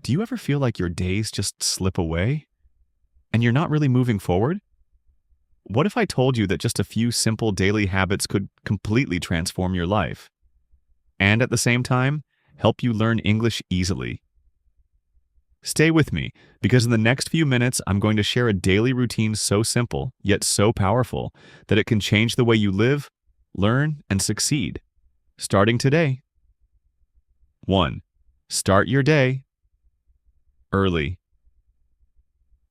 Do you ever feel like your days just slip away and you're not really moving forward? What if I told you that just a few simple daily habits could completely transform your life and at the same time help you learn English easily? Stay with me because in the next few minutes, I'm going to share a daily routine so simple yet so powerful that it can change the way you live, learn, and succeed. Starting today. 1. Start your day early.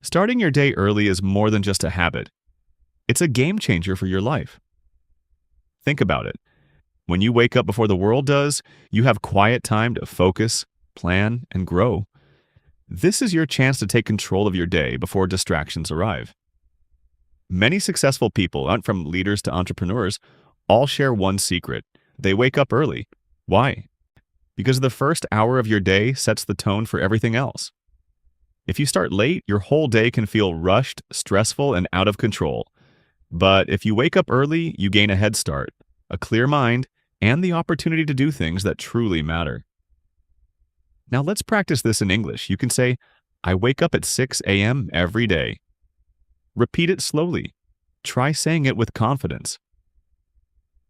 Starting your day early is more than just a habit. It's a game changer for your life. Think about it. When you wake up before the world does, you have quiet time to focus, plan, and grow. This is your chance to take control of your day before distractions arrive. Many successful people, from leaders to entrepreneurs, all share one secret. They wake up early. Why? Because the first hour of your day sets the tone for everything else. If you start late, your whole day can feel rushed, stressful, and out of control. But if you wake up early, you gain a head start, a clear mind, and the opportunity to do things that truly matter. Now let's practice this in English. You can say, I wake up at 6 a.m. every day. Repeat it slowly. Try saying it with confidence.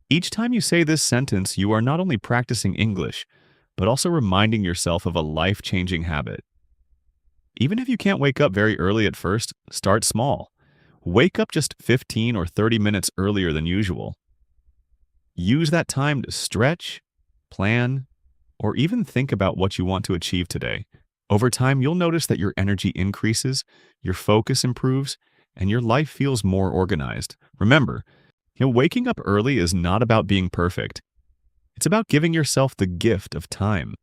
Each time you say this sentence, you are not only practicing English, but also reminding yourself of a life-changing habit. Even if you can't wake up very early at first, start small. Wake up just 15 or 30 minutes earlier than usual. Use that time to stretch, plan, or even think about what you want to achieve today. Over time, you'll notice that your energy increases, your focus improves, and your life feels more organized. Remember, waking up early is not about being perfect. It's about giving yourself the gift of time.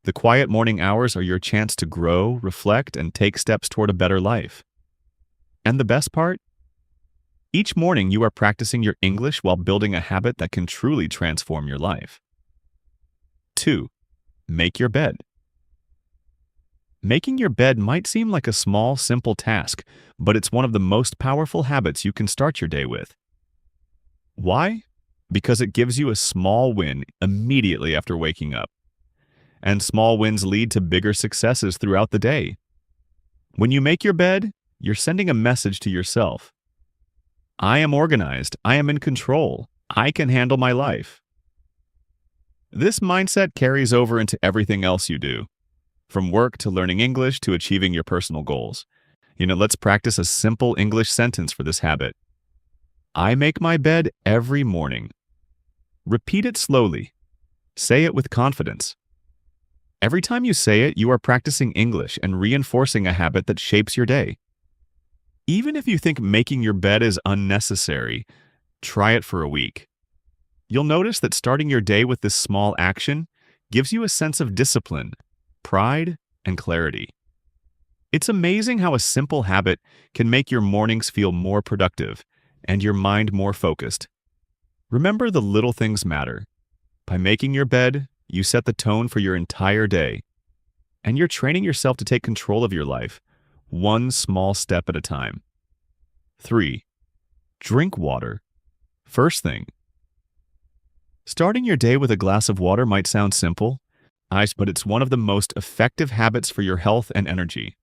The quiet morning hours are your chance to grow, reflect, and take steps toward a better life. And the best part? Each morning you are practicing your English while building a habit that can truly transform your life. 2. Make your bed. Making your bed might seem like a small, simple task, but it's one of the most powerful habits you can start your day with. Why? Because it gives you a small win immediately after waking up. And small wins lead to bigger successes throughout the day. When you make your bed, you're sending a message to yourself. I am organized. I am in control. I can handle my life. This mindset carries over into everything else you do, from work to learning English to achieving your personal goals. Let's practice a simple English sentence for this habit. I make my bed every morning. Repeat it slowly. Say it with confidence. Every time you say it, you are practicing English and reinforcing a habit that shapes your day. Even if you think making your bed is unnecessary, try it for a week. You'll notice that starting your day with this small action gives you a sense of discipline, pride, and clarity. It's amazing how a simple habit can make your mornings feel more productive and your mind more focused. Remember, the little things matter. By making your bed, you set the tone for your entire day, and you're training yourself to take control of your life, one small step at a time. 3. Drink water. First thing. Starting your day with a glass of water might sound simple, but it's one of the most effective habits for your health and energy.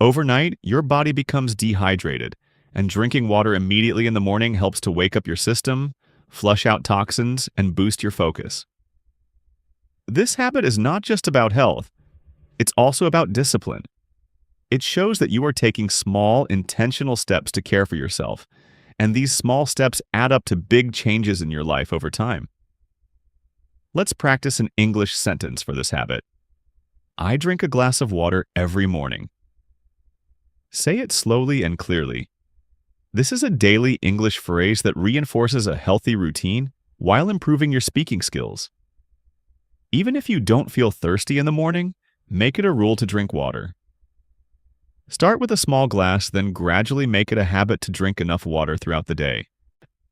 Overnight, your body becomes dehydrated, and drinking water immediately in the morning helps to wake up your system, flush out toxins, and boost your focus. This habit is not just about health, it's also about discipline. It shows that you are taking small, intentional steps to care for yourself, and these small steps add up to big changes in your life over time. Let's practice an English sentence for this habit. I drink a glass of water every morning. Say it slowly and clearly. This is a daily English phrase that reinforces a healthy routine while improving your speaking skills. Even if you don't feel thirsty in the morning, make it a rule to drink water. Start with a small glass, then gradually make it a habit to drink enough water throughout the day.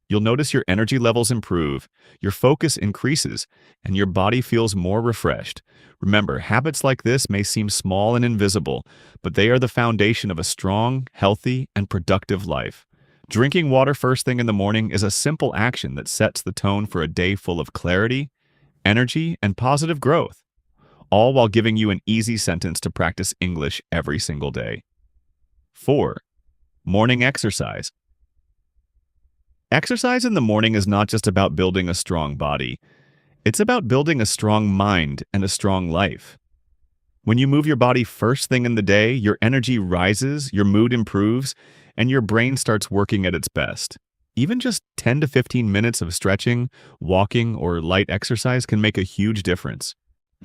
You'll notice your energy levels improve, your focus increases, and your body feels more refreshed. Remember, habits like this may seem small and invisible, but they are the foundation of a strong, healthy, and productive life. Drinking water first thing in the morning is a simple action that sets the tone for a day full of clarity, energy, and positive growth. all while giving you an easy sentence to practice English every single day. 4. Morning exercise. Exercise in the morning is not just about building a strong body. It's about building a strong mind and a strong life. When you move your body first thing in the day, your energy rises, your mood improves, and your brain starts working at its best. Even just 10 to 15 minutes of stretching, walking, or light exercise can make a huge difference.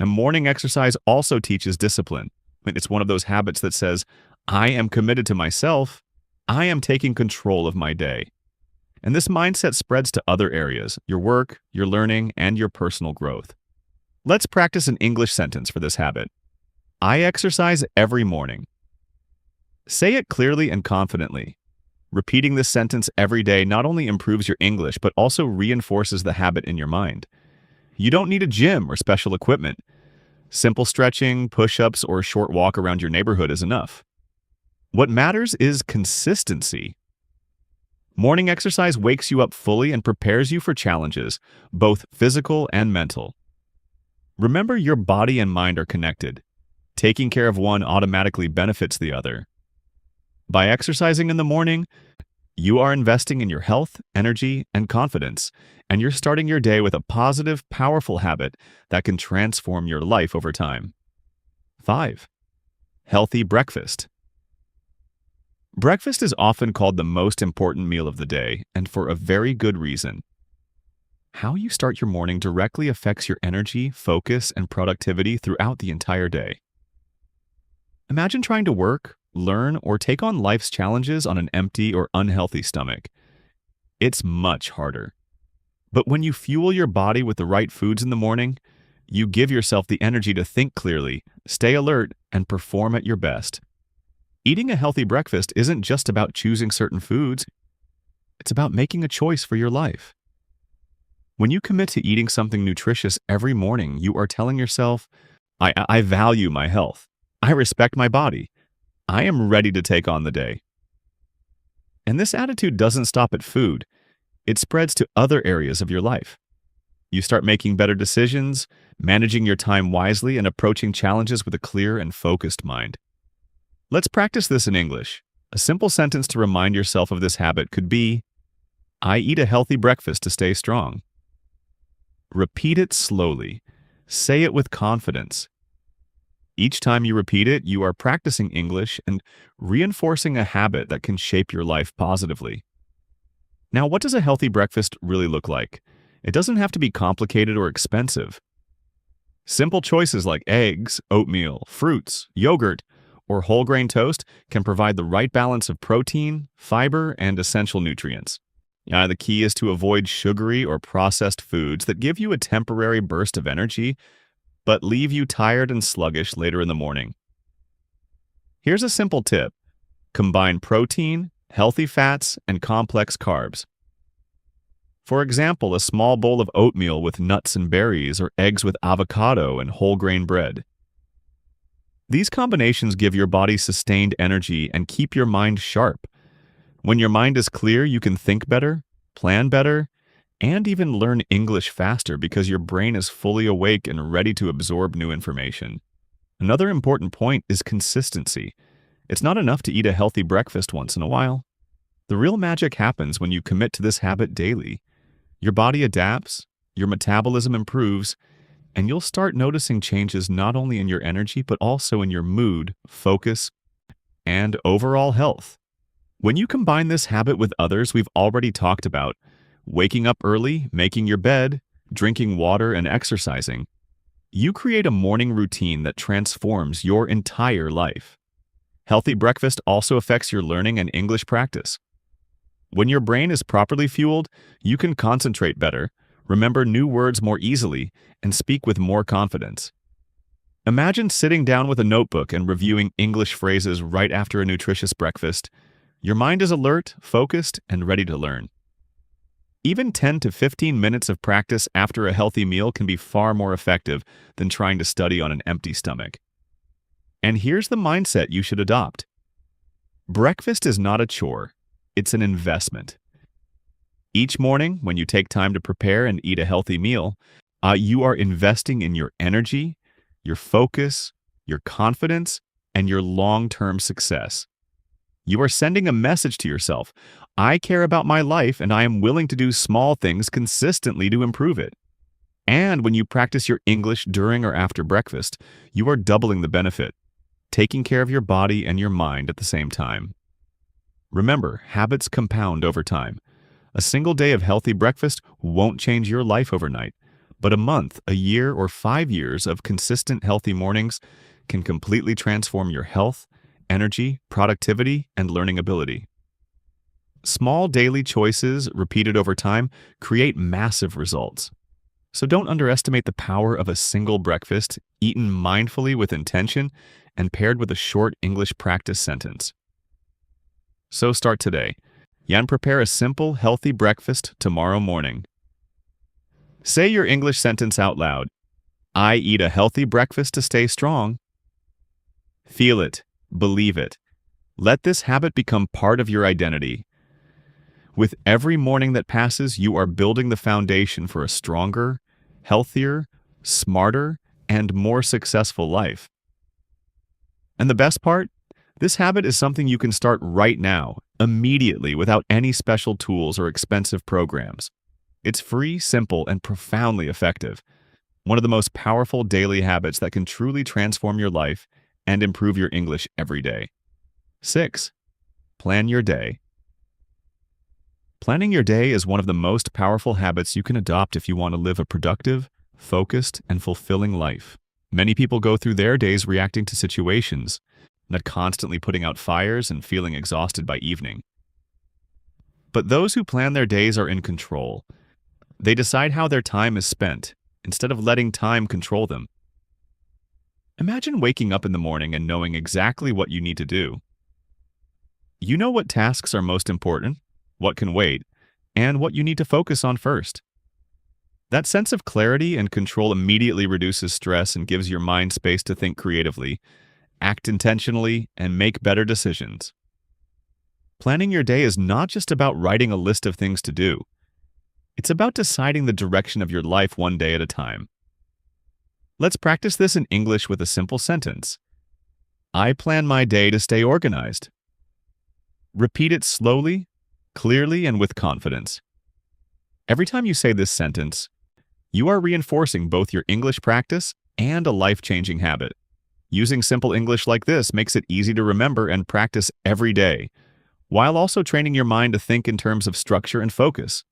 And morning exercise also teaches discipline. It's one of those habits that says, I am committed to myself, I am taking control of my day. And this mindset spreads to other areas, your work, your learning, and your personal growth. Let's practice an English sentence for this habit. I exercise every morning. Say it clearly and confidently. Repeating this sentence every day not only improves your English, but also reinforces the habit in your mind. You don't need a gym or special equipment. Simple stretching, push-ups, or a short walk around your neighborhood is enough. What matters is consistency. Morning exercise wakes you up fully and prepares you for challenges, both physical and mental. Remember, your body and mind are connected. Taking care of one automatically benefits the other. By exercising in the morning, you are investing in your health, energy, and confidence, and you're starting your day with a positive, powerful habit that can transform your life over time. 5. Healthy breakfast. Breakfast is often called the most important meal of the day, and for a very good reason. How you start your morning directly affects your energy, focus, and productivity throughout the entire day. Imagine trying to work, learn, or take on life's challenges on an empty or unhealthy stomach. It's much harder. But when you fuel your body with the right foods in the morning, you give yourself the energy to think clearly, stay alert, and perform at your best. Eating a healthy breakfast isn't just about choosing certain foods, it's about making a choice for your life. When you commit to eating something nutritious every morning, you are telling yourself, I value my health. I respect my body. I am ready to take on the day. And this attitude doesn't stop at food. It spreads to other areas of your life. You start making better decisions, managing your time wisely, and approaching challenges with a clear and focused mind. Let's practice this in English. A simple sentence to remind yourself of this habit could be, I eat a healthy breakfast to stay strong. Repeat it slowly. Say it with confidence. Each time you repeat it, you are practicing English and reinforcing a habit that can shape your life positively. Now, what does a healthy breakfast really look like? It doesn't have to be complicated or expensive. Simple choices like eggs, oatmeal, fruits, yogurt, or whole grain toast can provide the right balance of protein, fiber, and essential nutrients. The key is to avoid sugary or processed foods that give you a temporary burst of energy, but leave you tired and sluggish later in the morning. Here's a simple tip. Combine protein, healthy fats, and complex carbs. For example, a small bowl of oatmeal with nuts and berries, or eggs with avocado and whole grain bread. These combinations give your body sustained energy and keep your mind sharp. When your mind is clear, you can think better, plan better, and even learn English faster because your brain is fully awake and ready to absorb new information. Another important point is consistency. It's not enough to eat a healthy breakfast once in a while. The real magic happens when you commit to this habit daily. Your body adapts, your metabolism improves, and you'll start noticing changes not only in your energy, but also in your mood, focus, and overall health. When you combine this habit with others we've already talked about, waking up early, making your bed, drinking water, and exercising, you create a morning routine that transforms your entire life. Healthy breakfast also affects your learning and English practice. When your brain is properly fueled, you can concentrate better, remember new words more easily, and speak with more confidence. Imagine sitting down with a notebook and reviewing English phrases right after a nutritious breakfast. Your mind is alert, focused, and ready to learn. Even 10 to 15 minutes of practice after a healthy meal can be far more effective than trying to study on an empty stomach. And here's the mindset you should adopt. Breakfast is not a chore, it's an investment. Each morning, when you take time to prepare and eat a healthy meal, you are investing in your energy, your focus, your confidence, and your long-term success. You are sending a message to yourself. I care about my life and I am willing to do small things consistently to improve it. And when you practice your English during or after breakfast, you are doubling the benefit, taking care of your body and your mind at the same time. Remember, habits compound over time. A single day of healthy breakfast won't change your life overnight, but a month, a year, or 5 years of consistent healthy mornings can completely transform your health, energy, productivity, and learning ability. Small daily choices repeated over time create massive results. So don't underestimate the power of a single breakfast eaten mindfully with intention and paired with a short English practice sentence. So start today. And prepare a simple, healthy breakfast tomorrow morning. Say your English sentence out loud. I eat a healthy breakfast to stay strong. Feel it. Believe it. Let this habit become part of your identity. With every morning that passes, you are building the foundation for a stronger, healthier, smarter, and more successful life. And the best part? This habit is something you can start right now, immediately, without any special tools or expensive programs. It's free, simple, and profoundly effective. One of the most powerful daily habits that can truly transform your life and improve your English every day. 6. Plan your day. Planning your day is one of the most powerful habits you can adopt if you want to live a productive, focused, and fulfilling life. Many people go through their days reacting to situations, not constantly putting out fires and feeling exhausted by evening. But those who plan their days are in control. They decide how their time is spent, instead of letting time control them. Imagine waking up in the morning and knowing exactly what you need to do. You know what tasks are most important, what can wait, and what you need to focus on first. That sense of clarity and control immediately reduces stress and gives your mind space to think creatively, act intentionally, and make better decisions. Planning your day is not just about writing a list of things to do. It's about deciding the direction of your life one day at a time. Let's practice this in English with a simple sentence. I plan my day to stay organized. Repeat it slowly, clearly, and with confidence. Every time you say this sentence, you are reinforcing both your English practice and a life-changing habit. Using simple English like this makes it easy to remember and practice every day, while also training your mind to think in terms of structure and focus.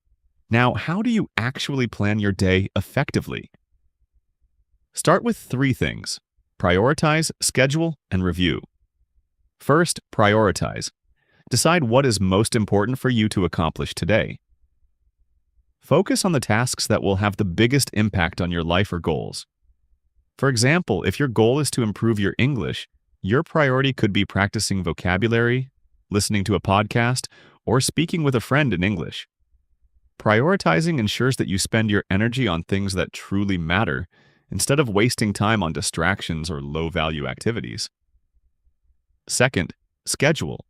Now, how do you actually plan your day effectively? Start with 3 things: prioritize, schedule, and review. First, prioritize. Decide what is most important for you to accomplish today. Focus on the tasks that will have the biggest impact on your life or goals. For example, if your goal is to improve your English, your priority could be practicing vocabulary, listening to a podcast, or speaking with a friend in English. Prioritizing ensures that you spend your energy on things that truly matter, instead of wasting time on distractions or low-value activities. Second, schedule.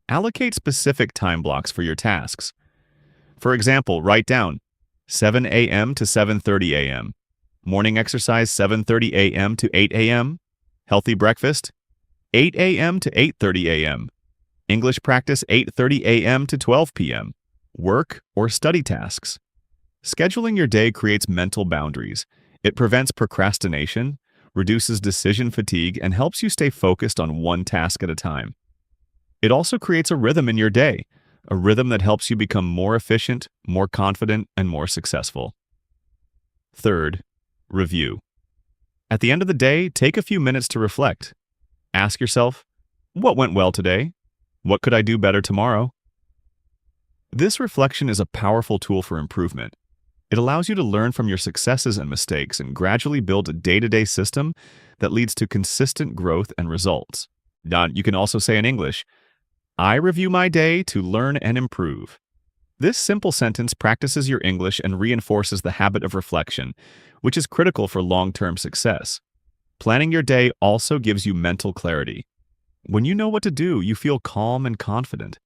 Allocate specific time blocks for your tasks. For example, write down 7 a.m. to 7:30 a.m., morning exercise 7:30 a.m. to 8 a.m., healthy breakfast 8 a.m. to 8:30 a.m., English practice 8:30 a.m. to 12 p.m., work or study tasks. Scheduling your day creates mental boundaries. It prevents procrastination, reduces decision fatigue, and helps you stay focused on one task at a time. It also creates a rhythm in your day, a rhythm that helps you become more efficient, more confident, and more successful. Third, review. At the end of the day, take a few minutes to reflect. Ask yourself, what went well today? What could I do better tomorrow? This reflection is a powerful tool for improvement. It allows you to learn from your successes and mistakes and gradually build a day-to-day system that leads to consistent growth and results. Now, you can also say in English, I review my day to learn and improve. This simple sentence practices your English and reinforces the habit of reflection, which is critical for long-term success. Planning your day also gives you mental clarity. When you know what to do, you feel calm and confident.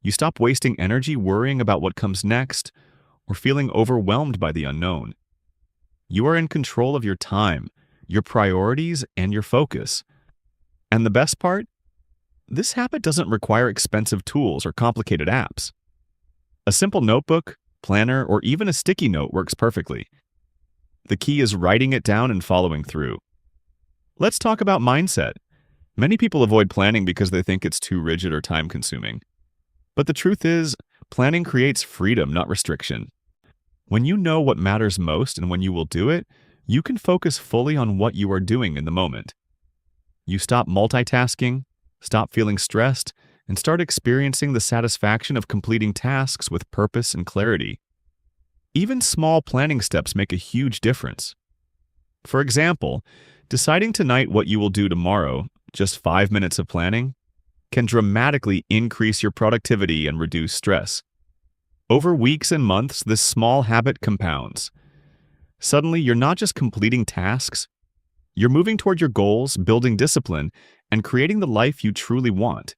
You stop wasting energy worrying about what comes next or feeling overwhelmed by the unknown. You are in control of your time, your priorities, and your focus. And the best part? This habit doesn't require expensive tools or complicated apps. A simple notebook, planner, or even a sticky note works perfectly. The key is writing it down and following through. Let's talk about mindset. Many people avoid planning because they think it's too rigid or time-consuming. But the truth is, planning creates freedom, not restriction. When you know what matters most and when you will do it, you can focus fully on what you are doing in the moment. You stop multitasking, stop feeling stressed, and start experiencing the satisfaction of completing tasks with purpose and clarity. Even small planning steps make a huge difference. For example, deciding tonight what you will do tomorrow, just 5 minutes of planning, can dramatically increase your productivity and reduce stress. Over weeks and months, this small habit compounds. Suddenly, you're not just completing tasks, you're moving toward your goals, building discipline, and creating the life you truly want.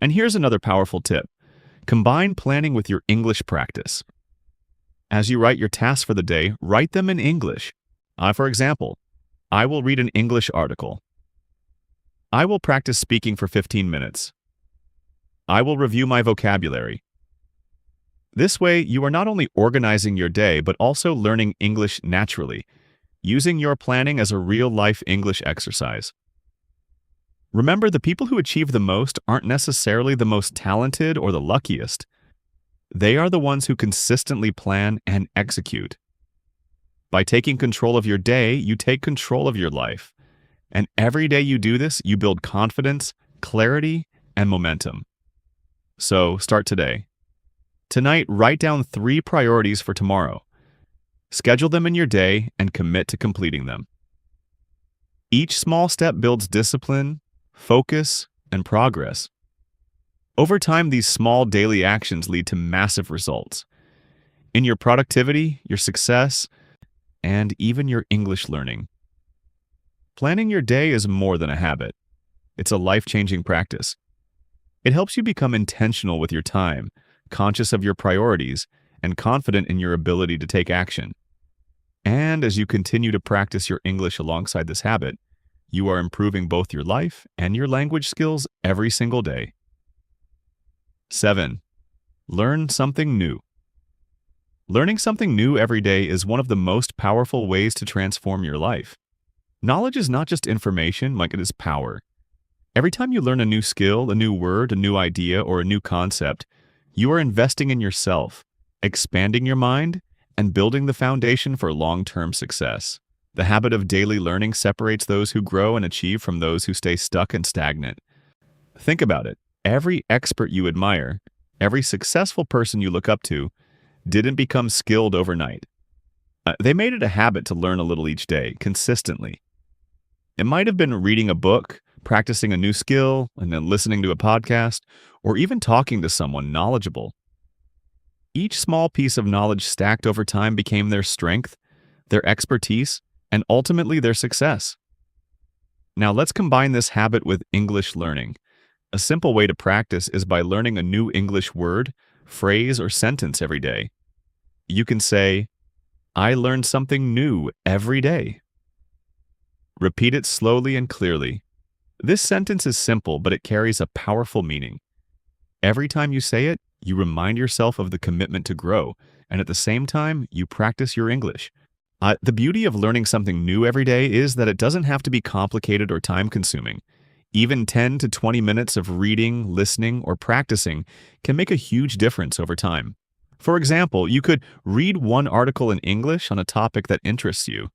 And here's another powerful tip. Combine planning with your English practice. As you write your tasks for the day, write them in English. For example, I will read an English article. I will practice speaking for 15 minutes. I will review my vocabulary. This way, you are not only organizing your day, but also learning English naturally, using your planning as a real-life English exercise. Remember, the people who achieve the most aren't necessarily the most talented or the luckiest. They are the ones who consistently plan and execute. By taking control of your day, you take control of your life. And every day you do this, you build confidence, clarity, and momentum. So, start today. Tonight, write down 3 priorities for tomorrow. Schedule them in your day and commit to completing them. Each small step builds discipline, focus, and progress. Over time, these small daily actions lead to massive results in your productivity, your success, and even your English learning. Planning your day is more than a habit. It's a life-changing practice. It helps you become intentional with your time, conscious of your priorities, and confident in your ability to take action. And as you continue to practice your English alongside this habit, you are improving both your life and your language skills every single day. 7. Learn something new. Learning something new every day is one of the most powerful ways to transform your life. Knowledge is not just information, like it is power. Every time you learn a new skill, a new word, a new idea, or a new concept, you are investing in yourself, expanding your mind, and building the foundation for long-term success. The habit of daily learning separates those who grow and achieve from those who stay stuck and stagnant. Think about it. Every expert you admire, every successful person you look up to, didn't become skilled overnight. They made it a habit to learn a little each day, consistently. It might have been reading a book, practicing a new skill, and then listening to a podcast, or even talking to someone knowledgeable. Each small piece of knowledge stacked over time became their strength, their expertise, and ultimately their success. Now let's combine this habit with English learning. A simple way to practice is by learning a new English word, phrase, or sentence every day. You can say, I learned something new every day. Repeat it slowly and clearly. This sentence is simple, but it carries a powerful meaning. Every time you say it, you remind yourself of the commitment to grow, and at the same time, you practice your English. The beauty of learning something new every day is that it doesn't have to be complicated or time-consuming. Even 10 to 20 minutes of reading, listening, or practicing can make a huge difference over time. For example, you could read one article in English on a topic that interests you.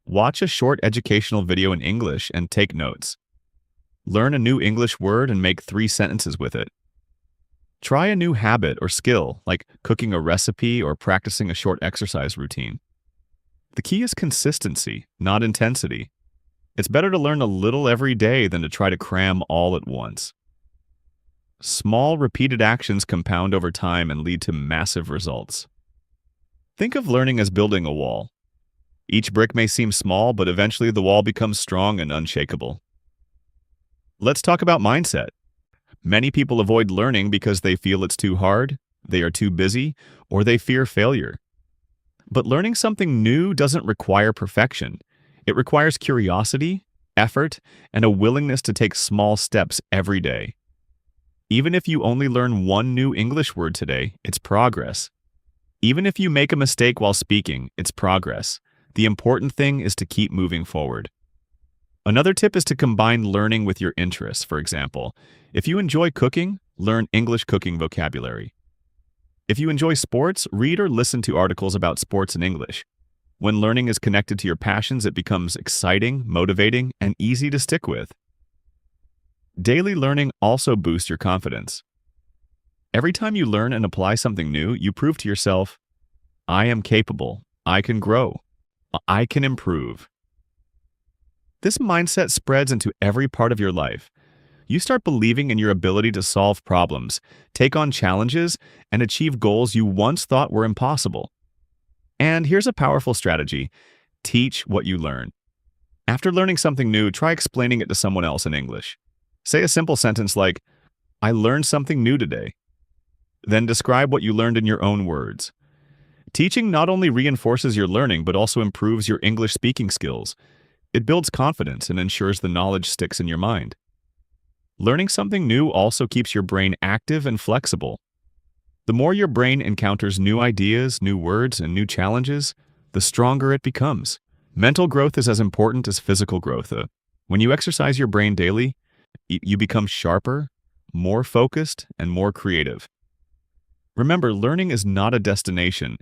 Watch a short educational video in English and take notes. Learn a new English word and make 3 sentences with it. Try a new habit or skill, like cooking a recipe or practicing a short exercise routine. The key is consistency, not intensity. It's better to learn a little every day than to try to cram all at once. Small, repeated actions compound over time and lead to massive results. Think of learning as building a wall. Each brick may seem small, but eventually the wall becomes strong and unshakable. Let's talk about mindset. Many people avoid learning because they feel it's too hard, they are too busy, or they fear failure. But learning something new doesn't require perfection. It requires curiosity, effort, and a willingness to take small steps every day. Even if you only learn one new English word today, it's progress. Even if you make a mistake while speaking, it's progress. The important thing is to keep moving forward. Another tip is to combine learning with your interests. For example, if you enjoy cooking, learn English cooking vocabulary. If you enjoy sports, read or listen to articles about sports in English. When learning is connected to your passions, it becomes exciting, motivating, and easy to stick with. Daily learning also boosts your confidence. Every time you learn and apply something new, you prove to yourself, I am capable, I can grow, I can improve. This mindset spreads into every part of your life. You start believing in your ability to solve problems, take on challenges, and achieve goals you once thought were impossible. And here's a powerful strategy: teach what you learn. After learning something new, try explaining it to someone else in English. Say a simple sentence like, I learned something new today. Then describe what you learned in your own words. Teaching not only reinforces your learning, but also improves your English speaking skills. It builds confidence and ensures the knowledge sticks in your mind. Learning something new also keeps your brain active and flexible. The more your brain encounters new ideas, new words, and new challenges, the stronger it becomes. Mental growth is as important as physical growth. When you exercise your brain daily, you become sharper, more focused, and more creative. Remember, learning is not a destination.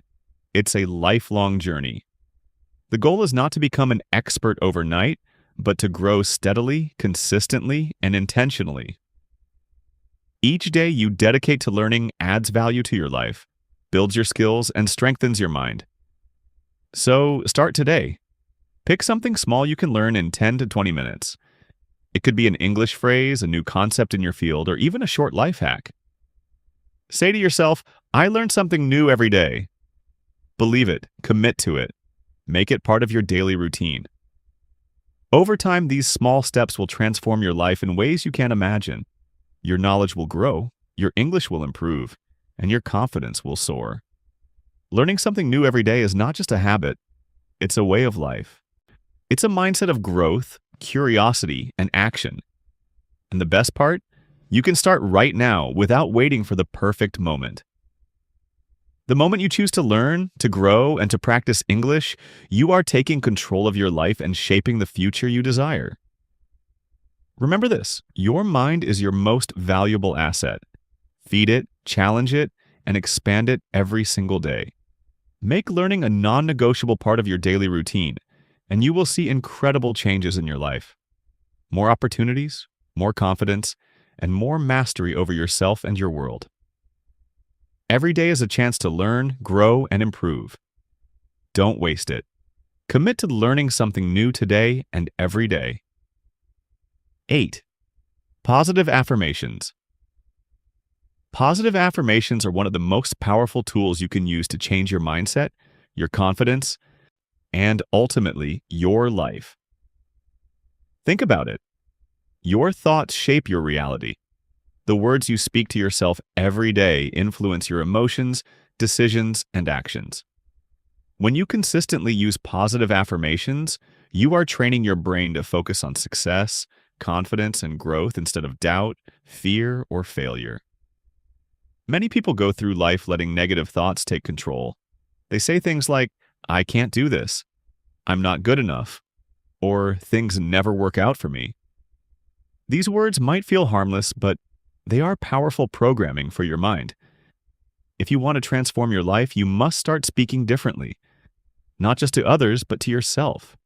It's a lifelong journey. The goal is not to become an expert overnight, but to grow steadily, consistently, and intentionally. Each day you dedicate to learning adds value to your life, builds your skills, and strengthens your mind. So start today. Pick something small you can learn in 10 to 20 minutes. It could be an English phrase, a new concept in your field, or even a short life hack. Say to yourself, I learn something new every day. Believe it, commit to it. Make it part of your daily routine. Over time, these small steps will transform your life in ways you can't imagine. Your knowledge will grow, your English will improve, and your confidence will soar. Learning something new every day is not just a habit, it's a way of life. It's a mindset of growth, curiosity, and action. And the best part? You can start right now without waiting for the perfect moment. The moment you choose to learn, to grow, and to practice English, you are taking control of your life and shaping the future you desire. Remember this: your mind is your most valuable asset. Feed it, challenge it, and expand it every single day. Make learning a non-negotiable part of your daily routine, and you will see incredible changes in your life. More opportunities, more confidence, and more mastery over yourself and your world. Every day is a chance to learn, grow, and improve. Don't waste it. Commit to learning something new today and every day. 8. Positive affirmations. Positive affirmations are one of the most powerful tools you can use to change your mindset, your confidence, and ultimately, your life. Think about it. Your thoughts shape your reality. The words you speak to yourself every day influence your emotions, decisions, and actions. When you consistently use positive affirmations, you are training your brain to focus on success, confidence, and growth instead of doubt, fear, or failure. Many people go through life letting negative thoughts take control. They say things like, I can't do this, I'm not good enough, or things never work out for me. These words might feel harmless, but they are powerful programming for your mind. If you want to transform your life, you must start speaking differently, not just to others, but to yourself.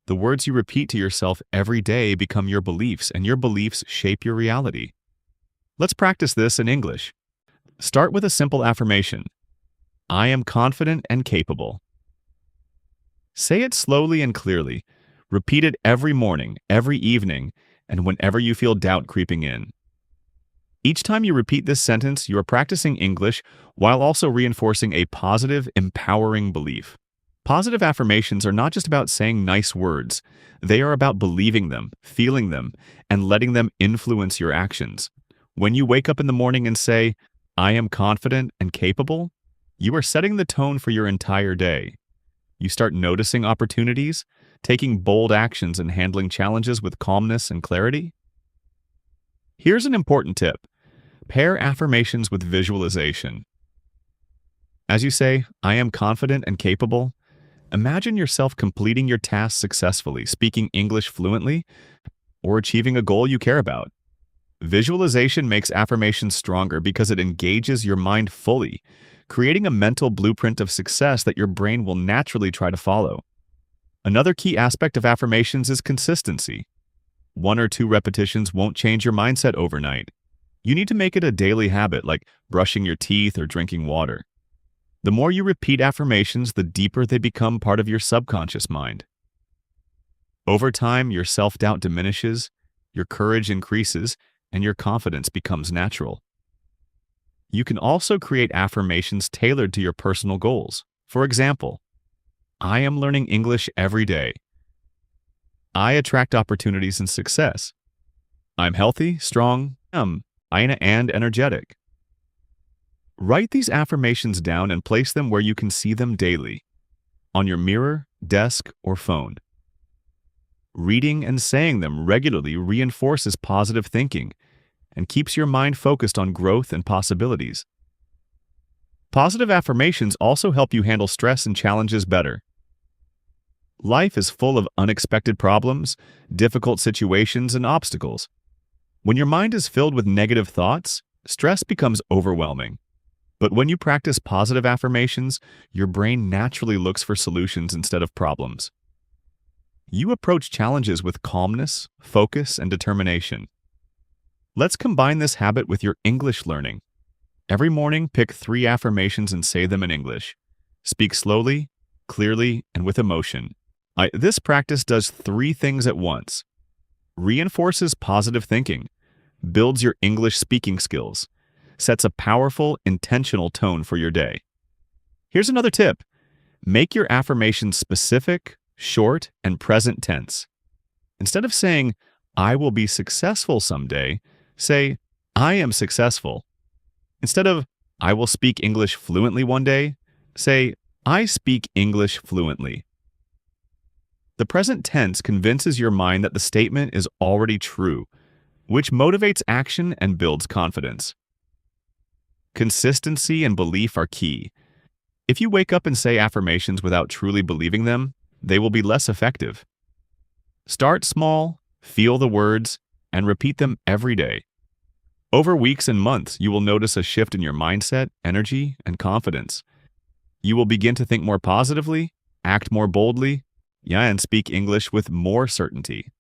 The words you repeat to yourself every day become your beliefs, and your beliefs shape your reality. Let's practice this in English. Start with a simple affirmation. I am confident and capable. Say it slowly and clearly. Repeat it every morning, every evening, and whenever you feel doubt creeping in. Each time you repeat this sentence, you are practicing English while also reinforcing a positive, empowering belief. Positive affirmations are not just about saying nice words. They are about believing them, feeling them, and letting them influence your actions. When you wake up in the morning and say, I am confident and capable, you are setting the tone for your entire day. You start noticing opportunities, taking bold actions and handling challenges with calmness and clarity? Here's an important tip. Pair affirmations with visualization. As you say, I am confident and capable, imagine yourself completing your task successfully, speaking English fluently, or achieving a goal you care about. Visualization makes affirmations stronger because it engages your mind fully, creating a mental blueprint of success that your brain will naturally try to follow. Another key aspect of affirmations is consistency. 1 or 2 repetitions won't change your mindset overnight. You need to make it a daily habit, like brushing your teeth or drinking water. The more you repeat affirmations, the deeper they become part of your subconscious mind. Over time, your self-doubt diminishes, your courage increases, and your confidence becomes natural. You can also create affirmations tailored to your personal goals. For example, I am learning English every day. I attract opportunities and success. I'm healthy, strong, and energetic. Write these affirmations down and place them where you can see them daily, on your mirror, desk, or phone. Reading and saying them regularly reinforces positive thinking and keeps your mind focused on growth and possibilities. Positive affirmations also help you handle stress and challenges better. Life is full of unexpected problems, difficult situations, and obstacles. When your mind is filled with negative thoughts, stress becomes overwhelming. But when you practice positive affirmations, your brain naturally looks for solutions instead of problems. You approach challenges with calmness, focus, and determination. Let's combine this habit with your English learning. Every morning, pick 3 affirmations and say them in English. Speak slowly, clearly, and with emotion. This practice does 3 things at once. Reinforces positive thinking, builds your English speaking skills, sets a powerful, intentional tone for your day. Here's another tip. Make your affirmations specific, short, and present tense. Instead of saying, I will be successful someday, say, I am successful. Instead of, I will speak English fluently one day, say, I speak English fluently. The present tense convinces your mind that the statement is already true, which motivates action and builds confidence. Consistency and belief are key. If you wake up and say affirmations without truly believing them, they will be less effective. Start small, feel the words, and repeat them every day. Over weeks and months, you will notice a shift in your mindset, energy, and confidence. You will begin to think more positively, act more boldly, and speak English with more certainty.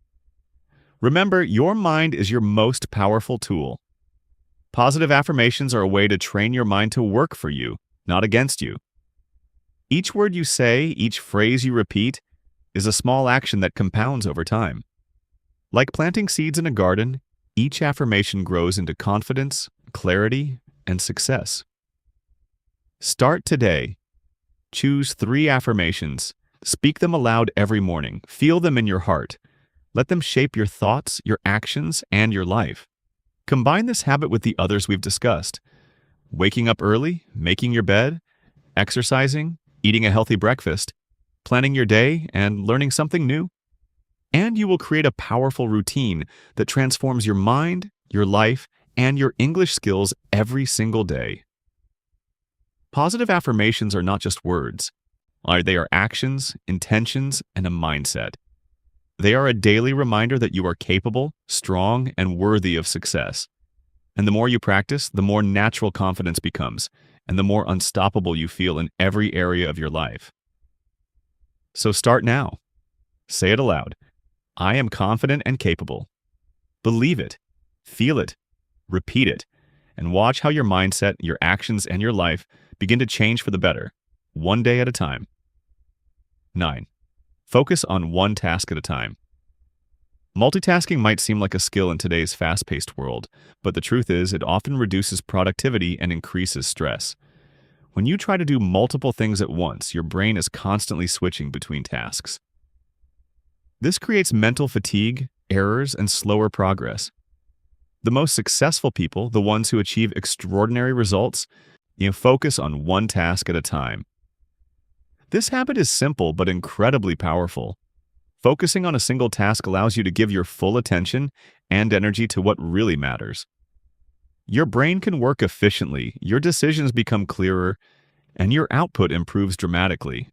Remember, your mind is your most powerful tool. Positive affirmations are a way to train your mind to work for you, not against you. Each word you say, each phrase you repeat, is a small action that compounds over time. Like planting seeds in a garden, each affirmation grows into confidence, clarity, and success. Start today. Choose 3 affirmations. Speak them aloud every morning. Feel them in your heart. Let them shape your thoughts, your actions, and your life. Combine this habit with the others we've discussed. Waking up early, making your bed, exercising, eating a healthy breakfast, planning your day, and learning something new. And you will create a powerful routine that transforms your mind, your life, and your English skills every single day. Positive affirmations are not just words. They are actions, intentions, and a mindset. They are a daily reminder that you are capable, strong, and worthy of success. And the more you practice, the more natural confidence becomes, and the more unstoppable you feel in every area of your life. So start now. Say it aloud. I am confident and capable. Believe it, feel it, repeat it, and watch how your mindset, your actions, and your life begin to change for the better, one day at a time. 9. Focus on one task at a time. Multitasking might seem like a skill in today's fast-paced world, but the truth is it often reduces productivity and increases stress. When you try to do multiple things at once, your brain is constantly switching between tasks. This creates mental fatigue, errors, and slower progress. The most successful people, the ones who achieve extraordinary results, focus on one task at a time. This habit is simple but incredibly powerful. Focusing on a single task allows you to give your full attention and energy to what really matters. Your brain can work efficiently, your decisions become clearer, and your output improves dramatically.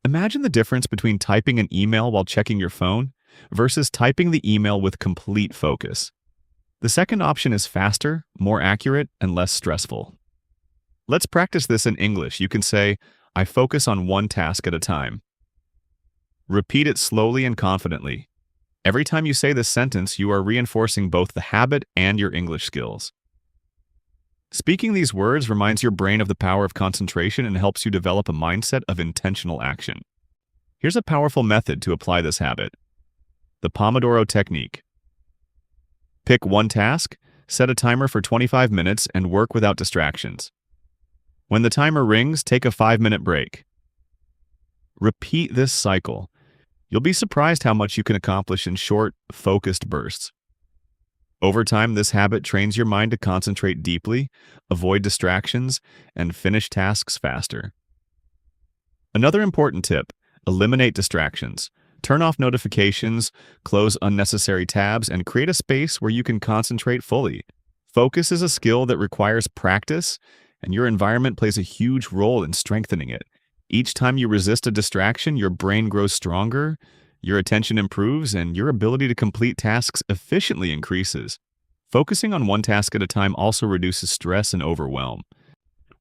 Imagine the difference between typing an email while checking your phone versus typing the email with complete focus. The second option is faster, more accurate, and less stressful. Let's practice this in English. You can say, I focus on one task at a time. Repeat it slowly and confidently. Every time you say this sentence, you are reinforcing both the habit and your English skills. Speaking these words reminds your brain of the power of concentration and helps you develop a mindset of intentional action. Here's a powerful method to apply this habit. The Pomodoro Technique. Pick one task, set a timer for 25 minutes, and work without distractions. When the timer rings, take a 5-minute break. Repeat this cycle. You'll be surprised how much you can accomplish in short, focused bursts. Over time, this habit trains your mind to concentrate deeply, avoid distractions, and finish tasks faster. Another important tip: eliminate distractions. Turn off notifications, close unnecessary tabs, and create a space where you can concentrate fully. Focus is a skill that requires practice, and your environment plays a huge role in strengthening it. Each time you resist a distraction, your brain grows stronger, your attention improves, and your ability to complete tasks efficiently increases. Focusing on one task at a time also reduces stress and overwhelm.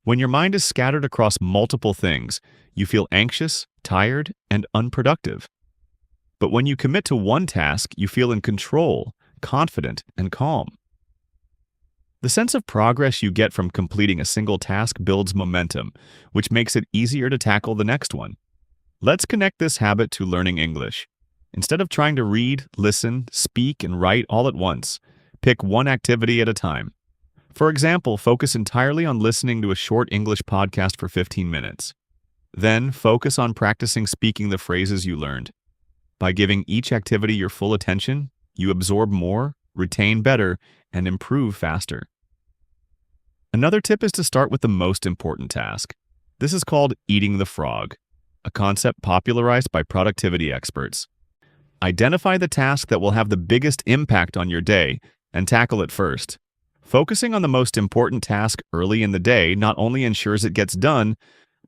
When your mind is scattered across multiple things, you feel anxious, tired, and unproductive. But when you commit to one task, you feel in control, confident, and calm. The sense of progress you get from completing a single task builds momentum, which makes it easier to tackle the next one. Let's connect this habit to learning English. Instead of trying to read, listen, speak, and write all at once, pick one activity at a time. For example, focus entirely on listening to a short English podcast for 15 minutes. Then, focus on practicing speaking the phrases you learned. By giving each activity your full attention, you absorb more, retain better, and improve faster. Another tip is to start with the most important task. This is called eating the frog, a concept popularized by productivity experts. Identify the task that will have the biggest impact on your day and tackle it first. Focusing on the most important task early in the day not only ensures it gets done,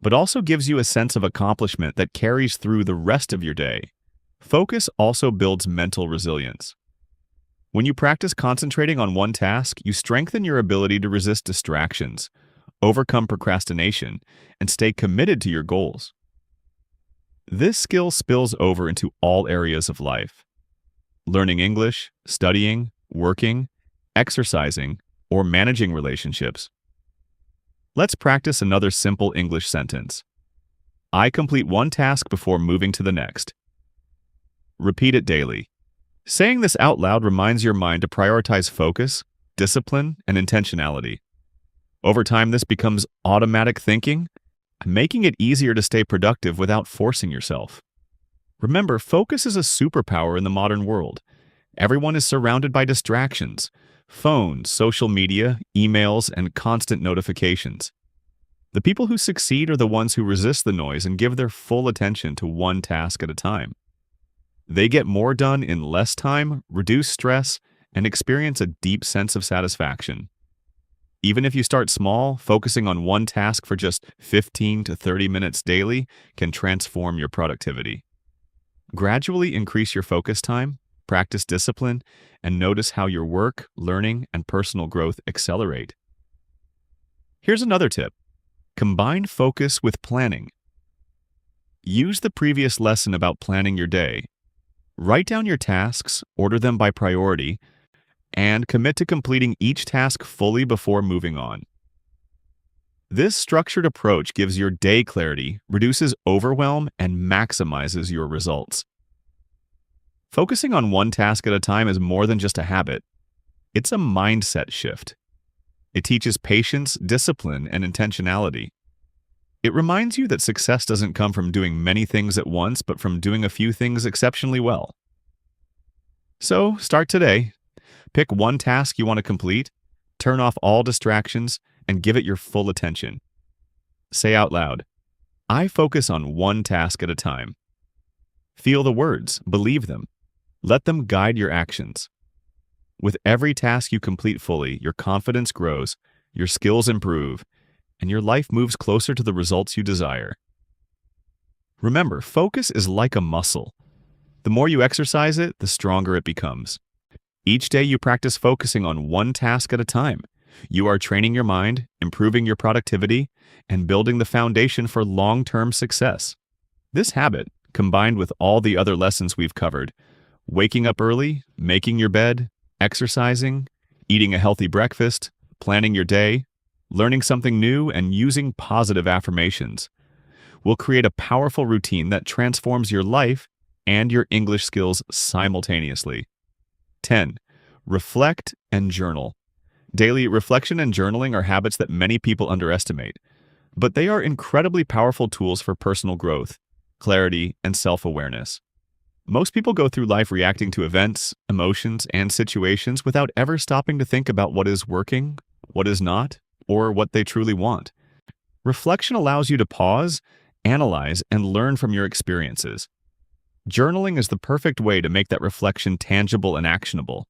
but also gives you a sense of accomplishment that carries through the rest of your day. Focus also builds mental resilience. When you practice concentrating on one task, you strengthen your ability to resist distractions, overcome procrastination, and stay committed to your goals. This skill spills over into all areas of life. Learning English, studying, working, exercising, or managing relationships. Let's practice another simple English sentence. I complete one task before moving to the next. Repeat it daily. Saying this out loud reminds your mind to prioritize focus, discipline, and intentionality. Over time, this becomes automatic thinking, making it easier to stay productive without forcing yourself. Remember, focus is a superpower in the modern world. Everyone is surrounded by distractions: phones, social media, emails, and constant notifications. The people who succeed are the ones who resist the noise and give their full attention to one task at a time. They get more done in less time, reduce stress, and experience a deep sense of satisfaction. Even if you start small, focusing on one task for just 15 to 30 minutes daily can transform your productivity. Gradually increase your focus time, practice discipline, and notice how your work, learning, and personal growth accelerate. Here's another tip. Combine focus with planning. Use the previous lesson about planning your day. Write down your tasks, order them by priority, and commit to completing each task fully before moving on. This structured approach gives your day clarity, reduces overwhelm, and maximizes your results. Focusing on one task at a time is more than just a habit. It's a mindset shift. It teaches patience, discipline, and intentionality. It reminds you that success doesn't come from doing many things at once, but from doing a few things exceptionally well. So, start today. Pick one task you want to complete, turn off all distractions, and give it your full attention. Say out loud, I focus on one task at a time. Feel the words, believe them. Let them guide your actions. With every task you complete fully, your confidence grows, your skills improve, and your life moves closer to the results you desire. Remember, focus is like a muscle. The more you exercise it, the stronger it becomes. Each day you practice focusing on one task at a time. You are training your mind, improving your productivity, and building the foundation for long-term success. This habit, combined with all the other lessons we've covered, waking up early, making your bed, exercising, eating a healthy breakfast, planning your day, learning something new, and using positive affirmations, will create a powerful routine that transforms your life and your English skills simultaneously. 10. Reflect and journal. Daily reflection and journaling are habits that many people underestimate, but they are incredibly powerful tools for personal growth, clarity, and self-awareness. Most people go through life reacting to events, emotions, and situations without ever stopping to think about what is working, what is not, or what they truly want. Reflection allows you to pause, analyze, and learn from your experiences. Journaling is the perfect way to make that reflection tangible and actionable.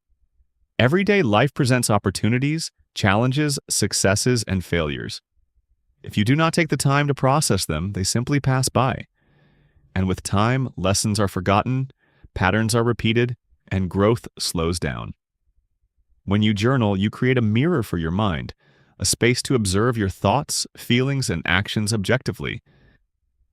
Everyday life presents opportunities, challenges, successes, and failures. If you do not take the time to process them, they simply pass by. And with time, lessons are forgotten, patterns are repeated, and growth slows down. When you journal, you create a mirror for your mind, a space to observe your thoughts, feelings, and actions objectively.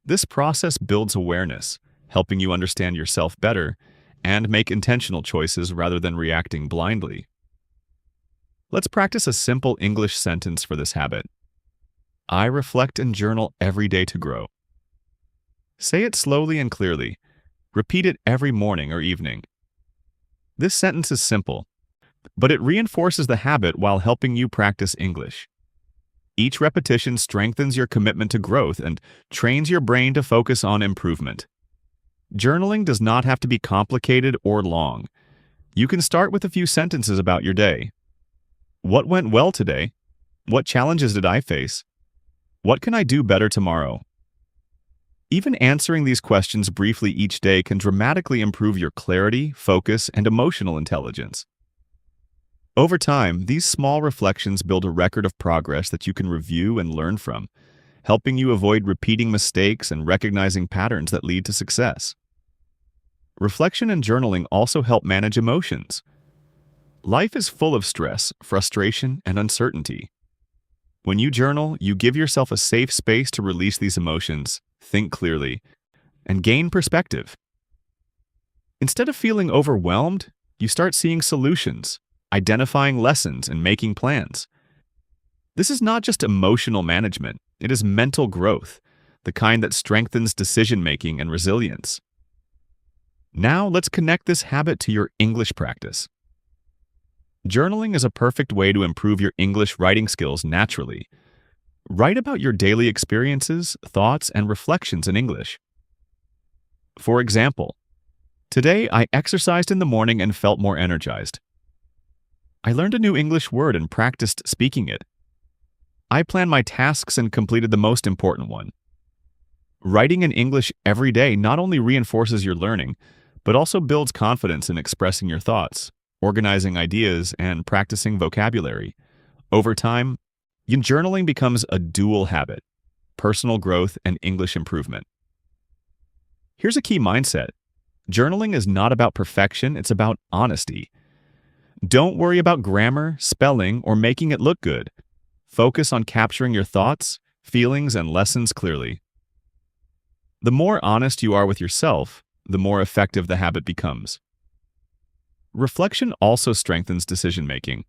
This process builds awareness, helping you understand yourself better and make intentional choices rather than reacting blindly. Let's practice a simple English sentence for this habit. I reflect and journal every day to grow. Say it slowly and clearly. Repeat it every morning or evening. This sentence is simple, but it reinforces the habit while helping you practice English. Each repetition strengthens your commitment to growth and trains your brain to focus on improvement. Journaling does not have to be complicated or long. You can start with a few sentences about your day. What went well today? What challenges did I face? What can I do better tomorrow? Even answering these questions briefly each day can dramatically improve your clarity, focus, and emotional intelligence. Over time, these small reflections build a record of progress that you can review and learn from, helping you avoid repeating mistakes and recognizing patterns that lead to success. Reflection and journaling also help manage emotions. Life is full of stress, frustration, and uncertainty. When you journal, you give yourself a safe space to release these emotions, think clearly, and gain perspective. Instead of feeling overwhelmed, you start seeing solutions, identifying lessons, and making plans. This is not just emotional management, it is mental growth, the kind that strengthens decision-making and resilience. Now let's connect this habit to your English practice. Journaling is a perfect way to improve your English writing skills naturally. Write about your daily experiences, thoughts, and reflections in English. For example, today I exercised in the morning and felt more energized. I learned a new English word and practiced speaking it. I planned my tasks and completed the most important one. Writing in English every day not only reinforces your learning, but also builds confidence in expressing your thoughts, organizing ideas, and practicing vocabulary. Over time, your journaling becomes a dual habit: personal growth and English improvement. Here's a key mindset. Journaling is not about perfection, it's about honesty. Don't worry about grammar, spelling, or making it look good. Focus on capturing your thoughts, feelings, and lessons clearly. The more honest you are with yourself, the more effective the habit becomes. Reflection also strengthens decision-making.